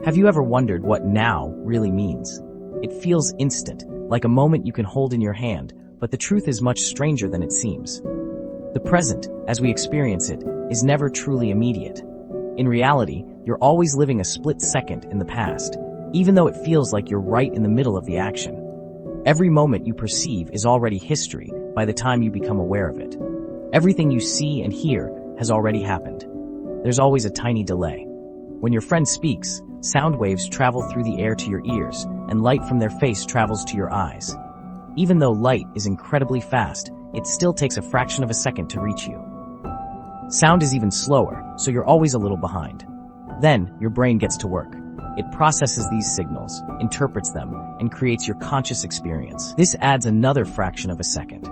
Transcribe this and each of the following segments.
Have you ever wondered what now really means? It feels instant, like a moment you can hold in your hand, but the truth is much stranger than it seems. The present, as we experience it, is never truly immediate. In reality, you're always living a split second in the past, even though it feels like you're right in the middle of the action. Every moment you perceive is already history by the time you become aware of it. Everything you see and hear has already happened. There's always a tiny delay. When your friend speaks, sound waves travel through the air to your ears, and light from their face travels to your eyes. Even though light is incredibly fast, it still takes a fraction of a second to reach you. Sound is even slower, so you're always a little behind. Then, your brain gets to work. It processes these signals, interprets them, and creates your conscious experience. This adds another fraction of a second.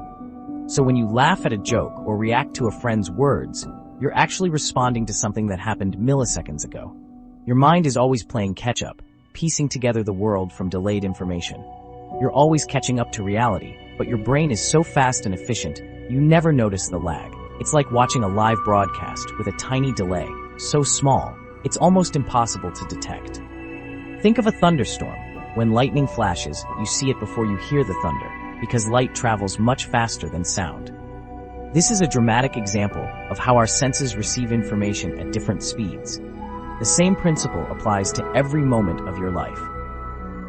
So when you laugh at a joke or react to a friend's words, you're actually responding to something that happened milliseconds ago. Your mind is always playing catch-up, piecing together the world from delayed information. You're always catching up to reality, but your brain is so fast and efficient, you never notice the lag. It's like watching a live broadcast with a tiny delay, so small, it's almost impossible to detect. Think of a thunderstorm. When lightning flashes, you see it before you hear the thunder, because light travels much faster than sound. This is a dramatic example of how our senses receive information at different speeds. The same principle applies to every moment of your life.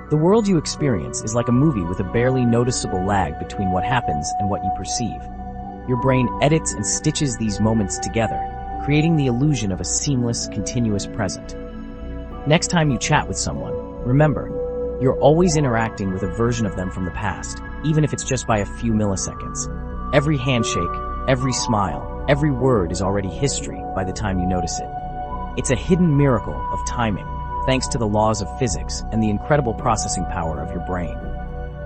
The world you experience is like a movie with a barely noticeable lag between what happens and what you perceive. Your brain edits and stitches these moments together, creating the illusion of a seamless, continuous present. Next time you chat with someone, remember, you're always interacting with a version of them from the past, even if it's just by a few milliseconds. Every handshake, every smile, every word is already history by the time you notice it. It's a hidden miracle of timing, thanks to the laws of physics and the incredible processing power of your brain.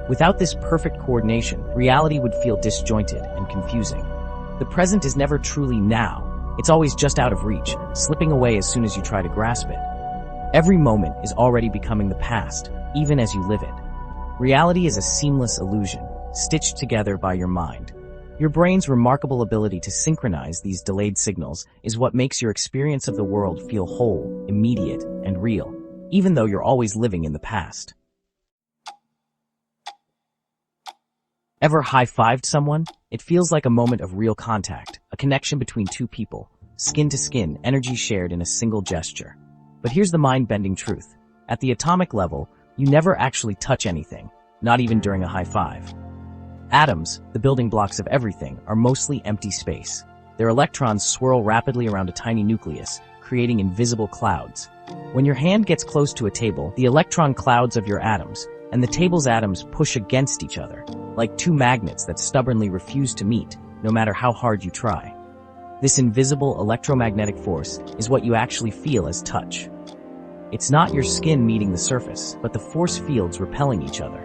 Without this perfect coordination, reality would feel disjointed and confusing. The present is never truly now. It's always just out of reach, slipping away as soon as you try to grasp it. Every moment is already becoming the past, even as you live it. Reality is a seamless illusion, stitched together by your mind. Your brain's remarkable ability to synchronize these delayed signals is what makes your experience of the world feel whole, immediate, and real, even though you're always living in the past. Ever high-fived someone? It feels like a moment of real contact, a connection between two people, skin to skin, energy shared in a single gesture. But here's the mind-bending truth. At the atomic level, you never actually touch anything, not even during a high five. Atoms, the building blocks of everything, are mostly empty space. Their electrons swirl rapidly around a tiny nucleus, creating invisible clouds. When your hand gets close to a table, the electron clouds of your atoms, and the table's atoms push against each other, like two magnets that stubbornly refuse to meet, no matter how hard you try. This invisible electromagnetic force is what you actually feel as touch. It's not your skin meeting the surface, but the force fields repelling each other.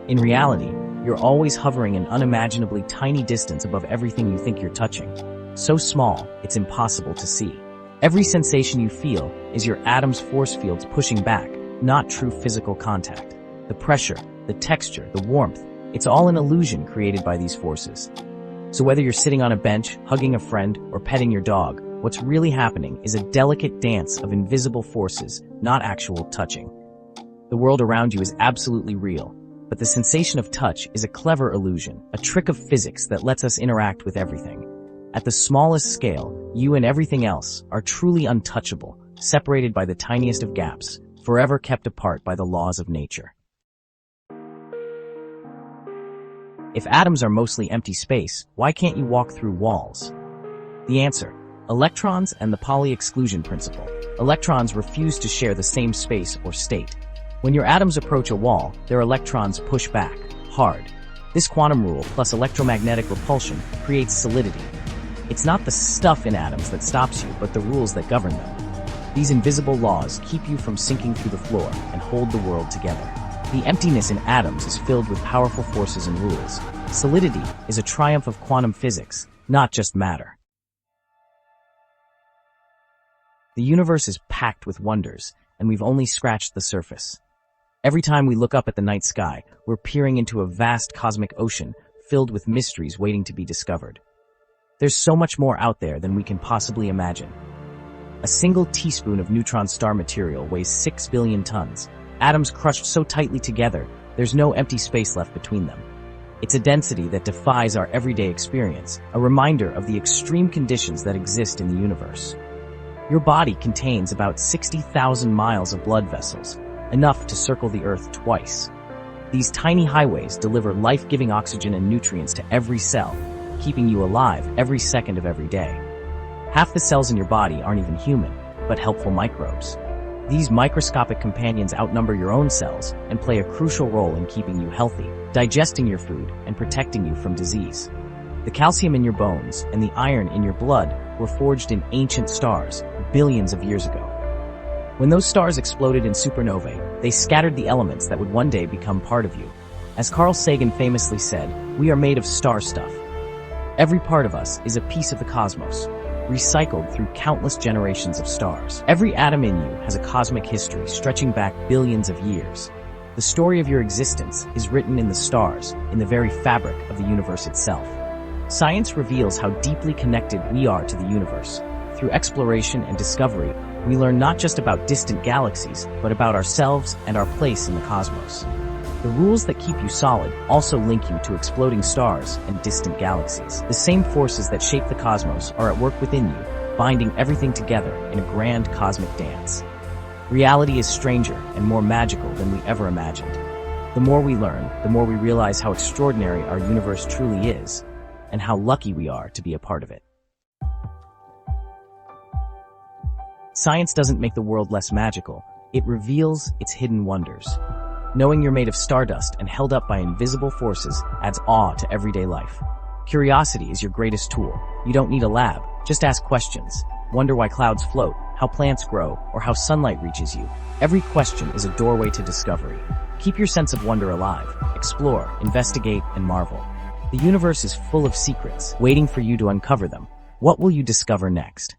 In reality, you're always hovering an unimaginably tiny distance above everything you think you're touching. So small, it's impossible to see. Every sensation you feel is your atom's force fields pushing back, not true physical contact. The pressure, the texture, the warmth, it's all an illusion created by these forces. So whether you're sitting on a bench, hugging a friend, or petting your dog, what's really happening is a delicate dance of invisible forces, not actual touching. The world around you is absolutely real, but the sensation of touch is a clever illusion, a trick of physics that lets us interact with everything. At the smallest scale, you and everything else are truly untouchable, separated by the tiniest of gaps, forever kept apart by the laws of nature. If atoms are mostly empty space, why can't you walk through walls? The answer: electrons and the Pauli exclusion principle. Electrons refuse to share the same space or state. When your atoms approach a wall, their electrons push back, hard. This quantum rule plus electromagnetic repulsion creates solidity. It's not the stuff in atoms that stops you, but the rules that govern them. These invisible laws keep you from sinking through the floor and hold the world together. The emptiness in atoms is filled with powerful forces and rules. Solidity is a triumph of quantum physics, not just matter. The universe is packed with wonders, and we've only scratched the surface. Every time we look up at the night sky, we're peering into a vast cosmic ocean filled with mysteries waiting to be discovered. There's so much more out there than we can possibly imagine. A single teaspoon of neutron star material weighs 6 billion tons. Atoms crushed so tightly together, there's no empty space left between them. It's a density that defies our everyday experience, a reminder of the extreme conditions that exist in the universe. Your body contains about 60,000 miles of blood vessels, enough to circle the Earth twice. These tiny highways deliver life-giving oxygen and nutrients to every cell, keeping you alive every second of every day. Half the cells in your body aren't even human, but helpful microbes. These microscopic companions outnumber your own cells and play a crucial role in keeping you healthy, digesting your food, and protecting you from disease. The calcium in your bones and the iron in your blood were forged in ancient stars billions of years ago. When those stars exploded in supernovae, they scattered the elements that would one day become part of you. As Carl Sagan famously said, "We are made of star stuff." Every part of us is a piece of the cosmos, recycled through countless generations of stars. Every atom in you has a cosmic history stretching back billions of years. The story of your existence is written in the stars, in the very fabric of the universe itself. Science reveals how deeply connected we are to the universe. Through exploration and discovery, we learn not just about distant galaxies, but about ourselves and our place in the cosmos. The rules that keep you solid also link you to exploding stars and distant galaxies. The same forces that shape the cosmos are at work within you, binding everything together in a grand cosmic dance. Reality is stranger and more magical than we ever imagined. The more we learn, the more we realize how extraordinary our universe truly is, and how lucky we are to be a part of it. Science doesn't make the world less magical, it reveals its hidden wonders. Knowing you're made of stardust and held up by invisible forces adds awe to everyday life. Curiosity is your greatest tool. You don't need a lab, just ask questions. Wonder why clouds float, how plants grow, or how sunlight reaches you. Every question is a doorway to discovery. Keep your sense of wonder alive. Explore, investigate, and marvel. The universe is full of secrets, waiting for you to uncover them. What will you discover next?